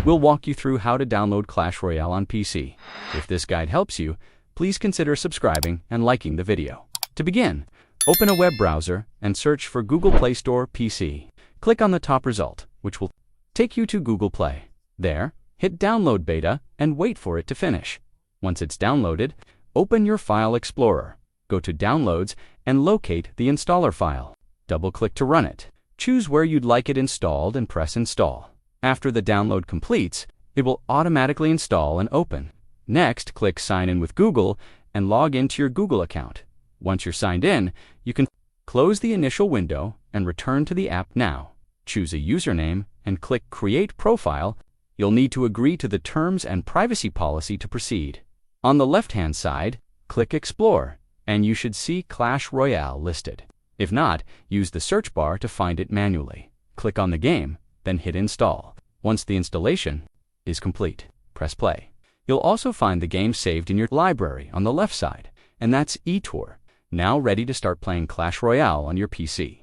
we'll walk you through how to download Clash Royale on PC. If this guide helps you, please consider subscribing and liking the video. To begin, open a web browser and search for Google Play Store PC. Click on the top result, which will take you to Google Play. There, hit Download Beta and wait for it to finish. Once it's downloaded, open your File Explorer. Go to Downloads and locate the installer file. Double-click to run it. Choose where you'd like it installed and press Install. After the download completes, it will automatically install and open. Next, click Sign in with Google and log into your Google account. Once you're signed in, you can close the initial window and return to the app now. Choose a username and click Create Profile. You'll need to agree to the terms and privacy policy to proceed. On the left-hand side, click Explore, and you should see Clash Royale listed. If not, use the search bar to find it manually. Click on the game, then hit Install. Once the installation is complete, press Play. You'll also find the game saved in your library on the left side, and that's eTour, now ready to start playing Clash Royale on your PC.